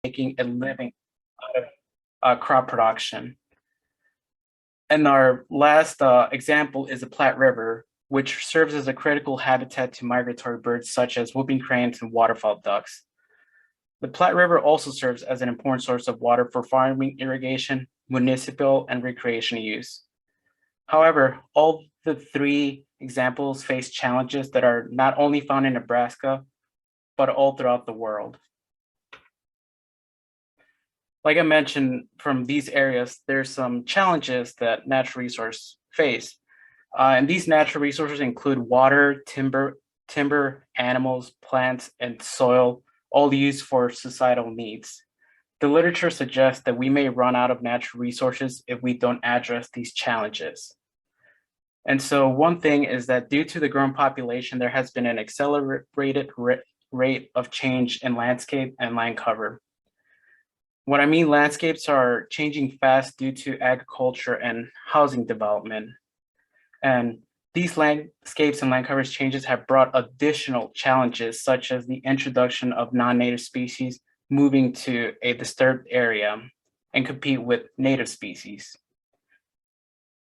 making a living out of crop production. And our last example is the Platte River, which serves as a critical habitat to migratory birds such as whooping cranes and waterfowl ducks. The Platte River also serves as an important source of water for farming, irrigation, municipal, and recreational use. However, all the three examples face challenges that are not only found in Nebraska, but all throughout the world. Like I mentioned, from these areas, there's some challenges that natural resources face. And these natural resources include water, timber, animals, plants, and soil, all used for societal needs. The literature suggests that we may run out of natural resources if we don't address these challenges. And so one thing is that due to the growing population, there has been an accelerated rate of change in landscape and land cover. What I mean, landscapes are changing fast due to agriculture and housing development. And these landscapes and land coverage changes have brought additional challenges, such as the introduction of non-native species moving to a disturbed area and compete with native species.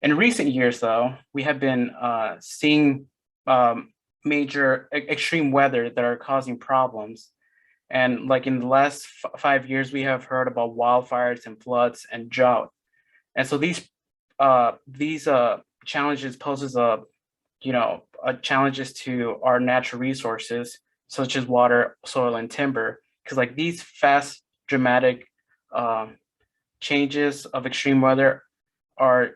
In recent years, though, we have been seeing major extreme weather that are causing problems. And like in the last 5 years, we have heard about wildfires and floods and drought. And so these challenges poses challenges to our natural resources, such as water, soil, and timber, because like these fast, dramatic changes of extreme weather are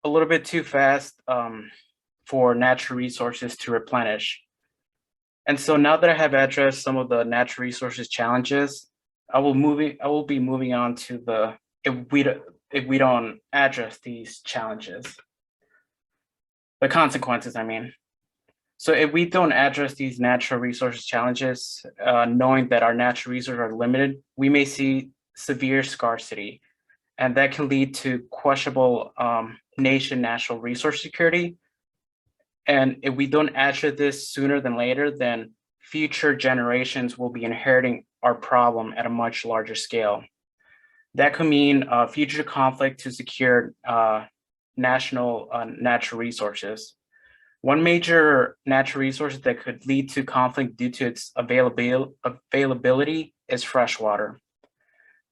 a little bit too fast for natural resources to replenish. And so now that I have addressed some of the natural resources challenges, I will be moving on to the if we don't address these challenges, the consequences, I mean. So if we don't address these natural resources challenges, knowing that our natural resources are limited, we may see severe scarcity, and that can lead to questionable national resource security. And if we don't address this sooner than later, then future generations will be inheriting our problem at a much larger scale. That could mean future conflict to secure national natural resources. One major natural resource that could lead to conflict due to its availability is fresh water.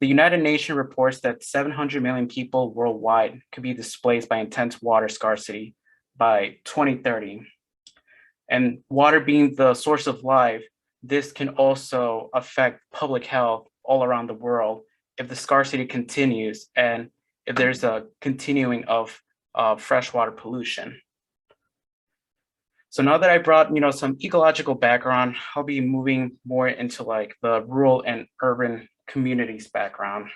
The United Nations reports that 700 million people worldwide could be displaced by intense water scarcity by 2030. And water being the source of life, this can also affect public health all around the world if the scarcity continues and if there's a continuing of freshwater pollution. So now that I brought some ecological background, I'll be moving more into like the rural and urban communities background.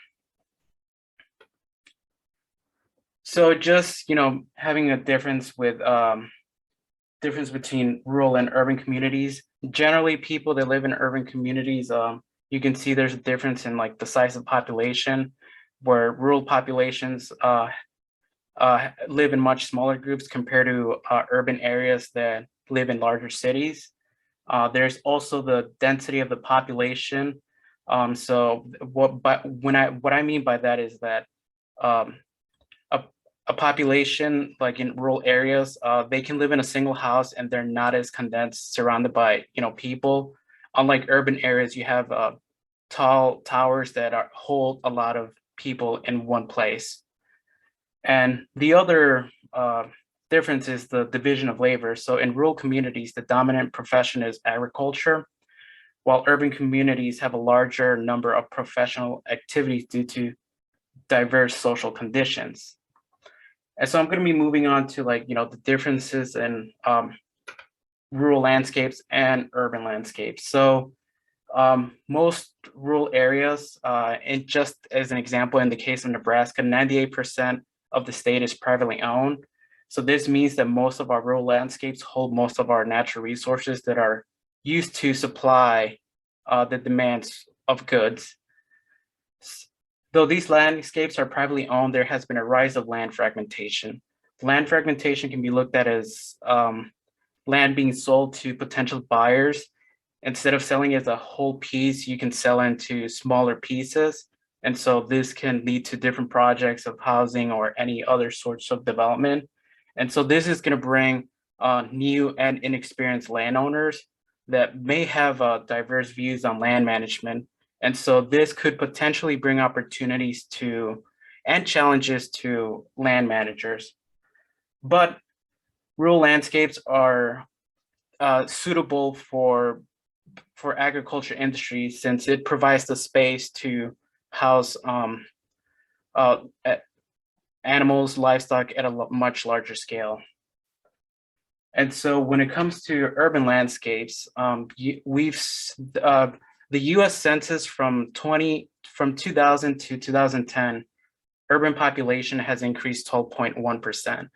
So just having a difference between rural and urban communities. Generally, people that live in urban communities, you can see there's a difference in like the size of population, where rural populations live in much smaller groups compared to urban areas that live in larger cities. There's also the density of the population. So what I mean by that is that a population like in rural areas, they can live in a single house and they're not as condensed, surrounded by people. Unlike urban areas, you have tall towers that hold a lot of people in one place. And the other difference is the division of labor. So in rural communities, the dominant profession is agriculture, while urban communities have a larger number of professional activities due to diverse social conditions. And so I'm going to be moving on to the differences in rural landscapes and urban landscapes. So most rural areas, and just as an example, in the case of Nebraska, 98% of the state is privately owned. So this means that most of our rural landscapes hold most of our natural resources that are used to supply the demands of goods. Though these landscapes are privately owned, there has been a rise of land fragmentation. Land fragmentation can be looked at as land being sold to potential buyers instead of selling it as a whole piece, you can sell into smaller pieces. And so this can lead to different projects of housing or any other sorts of development. And so this is going to bring new and inexperienced landowners that may have diverse views on land management. And so this could potentially bring opportunities to and challenges to land managers. But rural landscapes are suitable for agriculture industry since it provides the space to house uh, animals, livestock at a much larger scale. And so when it comes to urban landscapes, the U.S. Census from 2000 to 2010, urban population has increased 12.1%.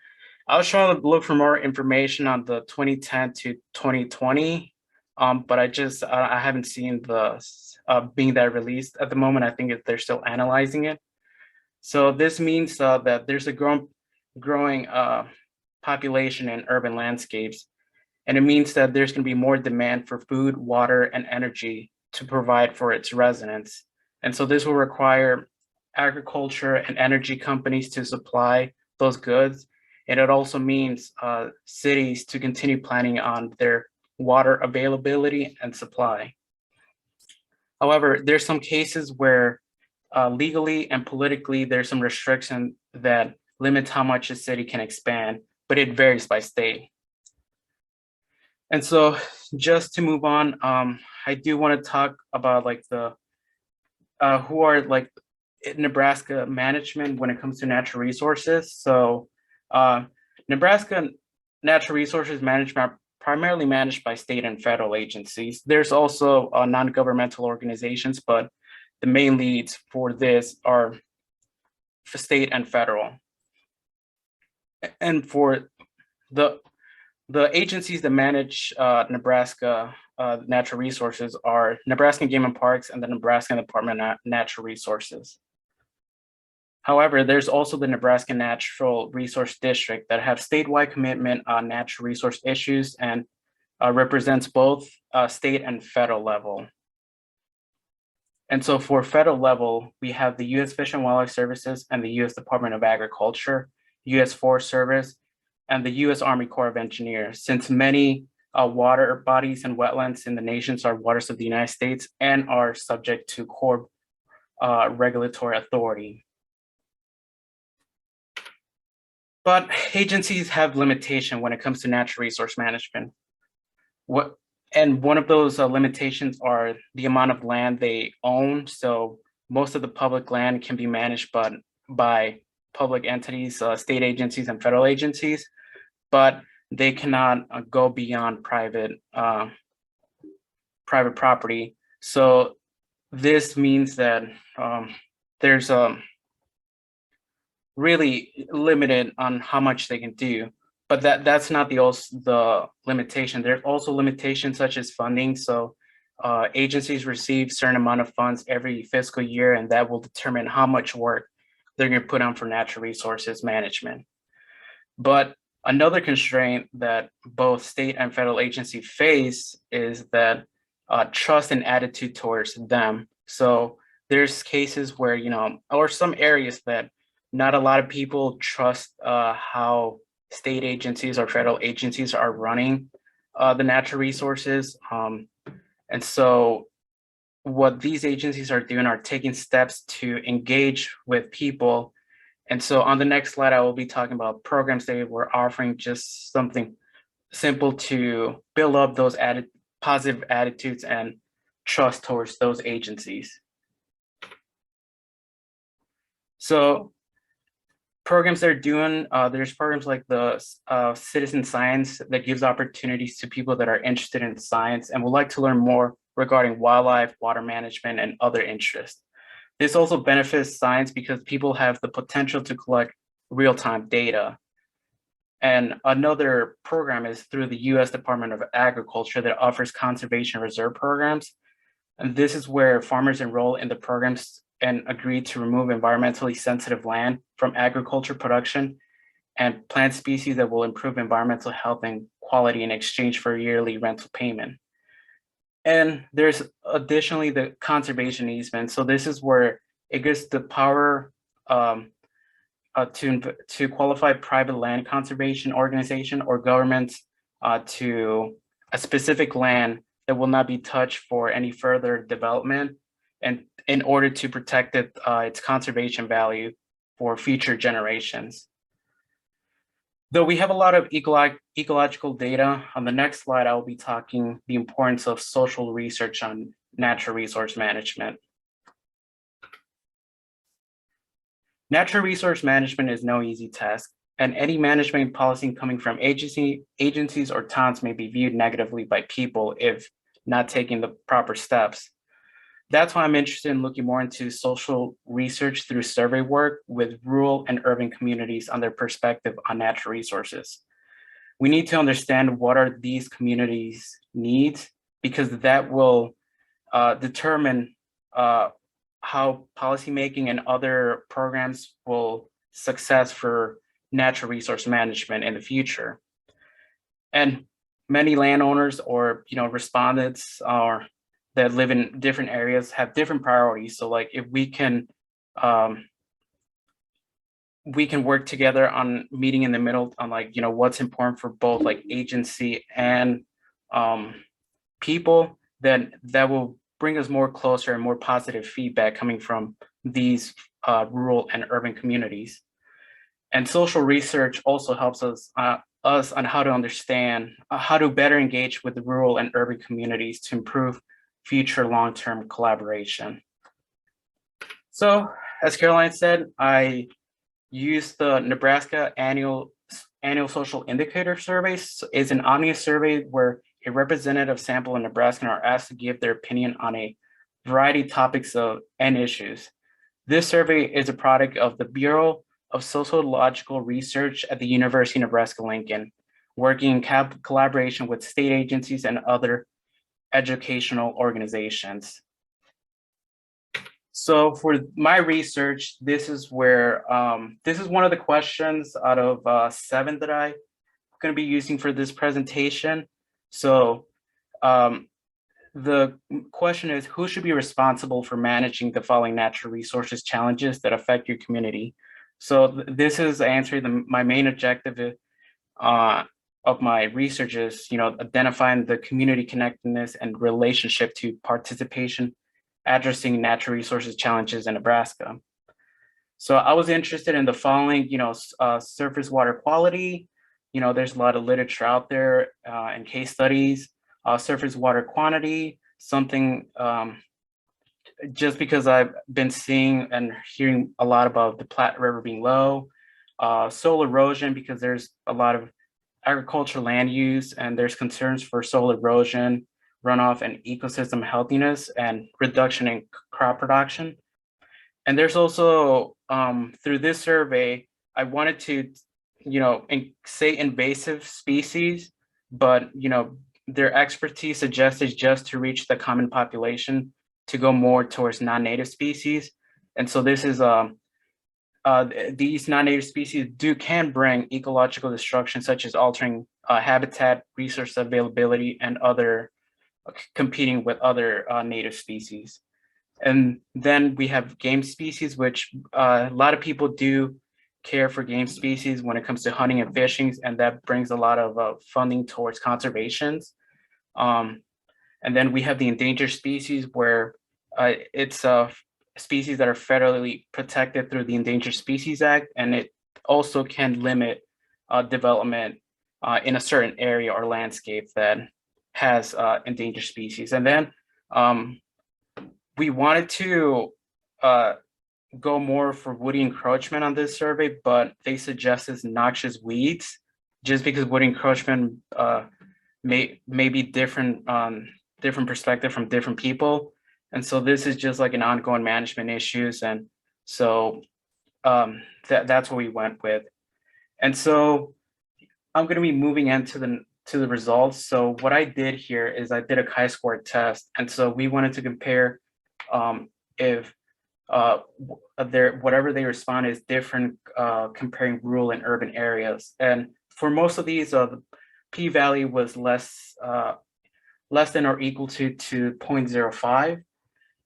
I was trying to look for more information on the 2010 to 2020, but I haven't seen the being that released at the moment. I think they're still analyzing it. So this means that there's a growing population in urban landscapes, and it means that there's going to be more demand for food, water, and energy to provide for its residents. And so this will require agriculture and energy companies to supply those goods. And it also means cities to continue planning on their water availability and supply. However, there's some cases where legally and politically, there's some restriction that limits how much a city can expand, but it varies by state. And so just to move on, I do want to talk about like the who are like Nebraska management when it comes to natural resources. So Nebraska Natural Resources Management are primarily managed by state and federal agencies. There's also non-governmental organizations, but the main leads for this are for state and federal. And for the agencies that manage Nebraska natural resources are Nebraska Game and Parks and the Nebraska Department of Natural Resources. However, there's also the Nebraska Natural Resource District that have statewide commitment on natural resource issues and represents both state and federal level. And so for federal level, we have the U.S. Fish and Wildlife Services and the U.S. Department of Agriculture, U.S. Forest Service, and the U.S. Army Corps of Engineers, since many water bodies and wetlands in the nations are waters of the United States and are subject to Corps regulatory authority. But agencies have limitation when it comes to natural resource management. And one of those limitations are the amount of land they own. So most of the public land can be managed by public entities, state agencies, and federal agencies, but they cannot go beyond private property. So this means that there's really limited on how much they can do. But that's not the limitation. There's also limitations such as funding. So agencies receive certain amount of funds every fiscal year, and that will determine how much work they're going to put on for natural resources management. But another constraint that both state and federal agencies face is that trust and attitude towards them. So there's cases where, or some areas that not a lot of people trust how state agencies or federal agencies are running the natural resources. And so what these agencies are doing are taking steps to engage with people. And so on the next slide, I will be talking about programs they were offering, just something simple to build up those positive attitudes and trust towards those agencies. So programs they're doing, there's programs like the citizen science that gives opportunities to people that are interested in science and would like to learn more regarding wildlife, water management, and other interests. This also benefits science because people have the potential to collect real-time data. And another program is through the U.S. Department of Agriculture that offers conservation reserve programs. And this is where farmers enroll in the programs and agree to remove environmentally sensitive land from agriculture production and plant species that will improve environmental health and quality in exchange for yearly rental payment. And there's additionally the conservation easement. So this is where it gives the power to qualify private land conservation organization or governments to a specific land that will not be touched for any further development, and in order to protect its conservation value for future generations. Though we have a lot of ecological data, on the next slide, I will be talking the importance of social research on natural resource management. Natural resource management is no easy task, and any management policy coming from agencies or towns may be viewed negatively by people if not taking the proper steps. That's why I'm interested in looking more into social research through survey work with rural and urban communities on their perspective on natural resources. We need to understand what are these communities' needs, because that will determine how policymaking and other programs will success for natural resource management in the future. And many landowners or respondents that live in different areas have different priorities. So like if we can work together on meeting in the middle on what's important for both like agency and people, then that will bring us more closer and more positive feedback coming from these rural and urban communities. And social research also helps us on how to understand how to better engage with the rural and urban communities to improve future long-term collaboration. So, as Caroline said, I used the Nebraska annual social indicator surveys. It's an omnibus survey where a representative sample of Nebraskans are asked to give their opinion on a variety of topics and issues. This survey is a product of the Bureau of Sociological Research at the University of Nebraska-Lincoln, working in collaboration with state agencies and other educational organizations. So for my research, this is where, this is one of the questions out of 7 that I'm going to be using for this presentation. So the question is, who should be responsible for managing the following natural resources challenges that affect your community? So this is answering my main objective of my research is, identifying the community connectedness and relationship to participation, addressing natural resources challenges in Nebraska. So I was interested in the following, surface water quality. There's a lot of literature out there and case studies. Surface water quantity, something just because I've been seeing and hearing a lot about the Platte River being low. Soil erosion, because there's a lot of agricultural land use and there's concerns for soil erosion, runoff, and ecosystem healthiness and reduction in crop production. And there's also, through this survey, I wanted to, say invasive species, but, their expertise suggested just to reach the common population to go more towards non-native species. And so this is, these non-native species can bring ecological destruction, such as altering habitat, resource availability, and other competing with other native species. And then we have game species, which a lot of people do care for game species when it comes to hunting and fishing, and that brings a lot of funding towards conservations. And then we have the endangered species, where it's species that are federally protected through the Endangered Species Act, and it also can limit development in a certain area or landscape that has endangered species. And then we wanted to go more for woody encroachment on this survey, but they suggested noxious weeds, just because woody encroachment may be different different perspective from different people. And so this is just like an ongoing management issues. And so that's what we went with. And so I'm going to be moving into the results. So what I did here is I did a chi-square test. And so we wanted to compare if whatever they respond is different comparing rural and urban areas. And for most of these, the p-value was less less than or equal to 0.05.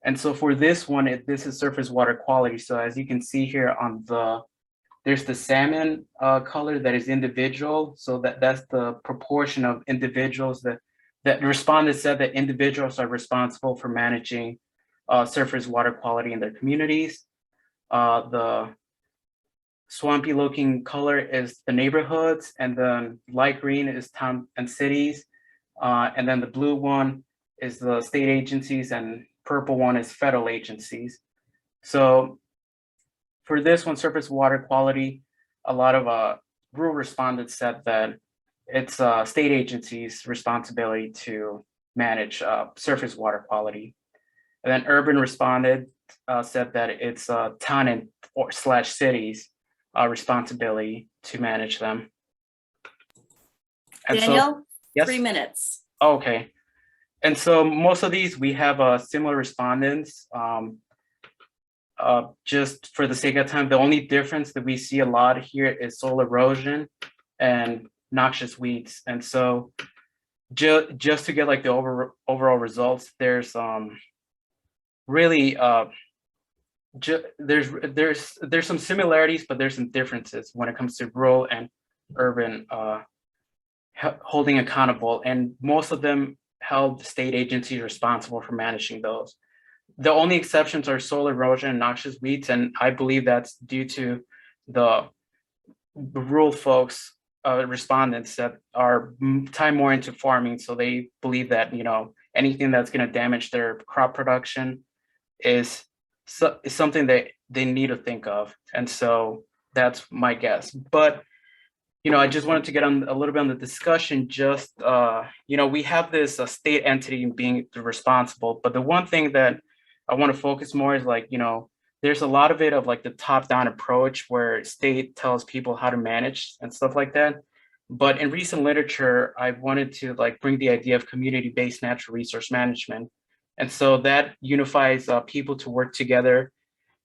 And so for this one, this is surface water quality. So as you can see here on there's the salmon color that is individual. So that's the proportion of individuals that respondents said that individuals are responsible for managing surface water quality in their communities. The swampy looking color is the neighborhoods, and then light green is town and cities. And then the blue one is the state agencies, and purple one is federal agencies. So for this one, surface water quality, a lot of rural respondents said that it's state agencies' responsibility to manage surface water quality. And then urban responded said that it's town and / cities responsibility to manage them. And Daniel, so, yes? 3 minutes. Okay. And so most of these, we have similar respondents. Just for the sake of time, the only difference that we see a lot here is soil erosion and noxious weeds. And so just to get like the overall results, there's really there's some similarities, but there's some differences when it comes to rural and urban holding accountable, and most of them held state agencies responsible for managing those. The only exceptions are soil erosion and noxious weeds, and I believe that's due to the rural folks, respondents that are tied more into farming, so they believe that anything that's going to damage their crop production is something that they need to think of, and so that's my guess. But I just wanted to get on a little bit on the discussion. Just we have this state entity being responsible, but the one thing that I want to focus more is there's a lot of it of like the top-down approach where state tells people how to manage and stuff like that. But in recent literature, I wanted to bring the idea of community-based natural resource management. And so that unifies people to work together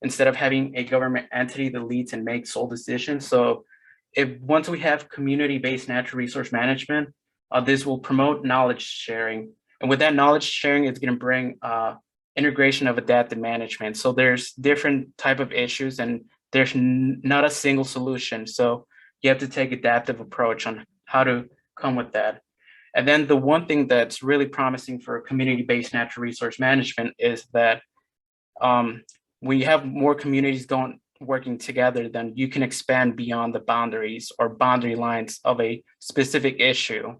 instead of having a government entity that leads and makes sole decisions. So once we have community-based natural resource management, this will promote knowledge sharing. And with that knowledge sharing, it's going to bring integration of adaptive management. So there's different type of issues, and there's not a single solution. So you have to take adaptive approach on how to come with that. And then the one thing that's really promising for community-based natural resource management is that when you have more communities working together, then you can expand beyond the boundaries or boundary lines of a specific issue.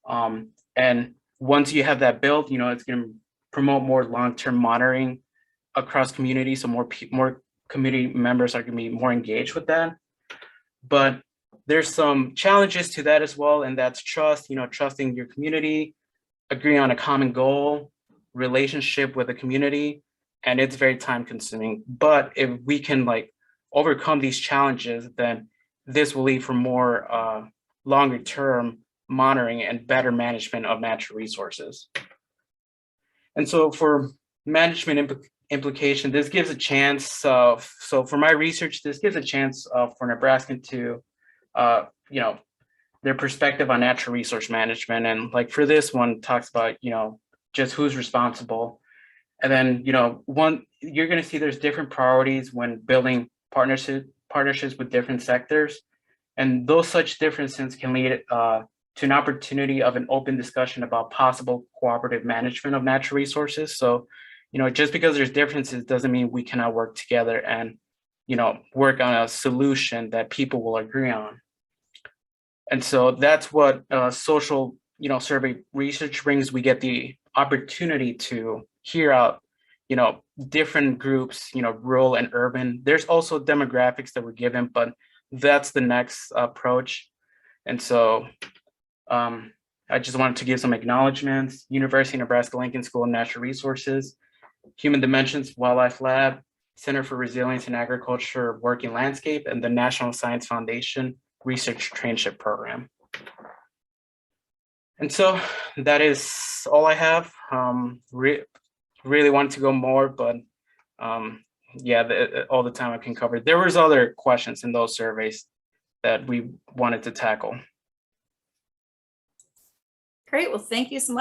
And once you have that built, it's going to promote more long-term monitoring across communities, so more community members are going to be more engaged with that. But there's some challenges to that as well, and that's trust. Trusting your community, agreeing on a common goal, relationship with the community, and it's very time-consuming. But if we can overcome these challenges, then this will lead for more longer-term monitoring and better management of natural resources. And so for management implication, this gives a chance. So for my research, this gives a chance for Nebraskan to, their perspective on natural resource management. And for this one, talks about, just who's responsible. And then, you're going to see there's different priorities when building partnerships with different sectors. And those such differences can lead to an opportunity of an open discussion about possible cooperative management of natural resources. So, just because there's differences doesn't mean we cannot work together and, work on a solution that people will agree on. And so that's what social, survey research brings. We get the opportunity to hear out, different groups, rural and urban. There's also demographics that were given, but that's the next approach. And so I just wanted to give some acknowledgements. University of Nebraska-Lincoln School of Natural Resources, Human Dimensions Wildlife Lab, Center for Resilience in Agriculture Working Landscape, and the National Science Foundation Research Traineeship Program. And so that is all I have. Really wanted to go more, but yeah, all the time I can cover. There was other questions in those surveys that we wanted to tackle. Great. Well, thank you so much.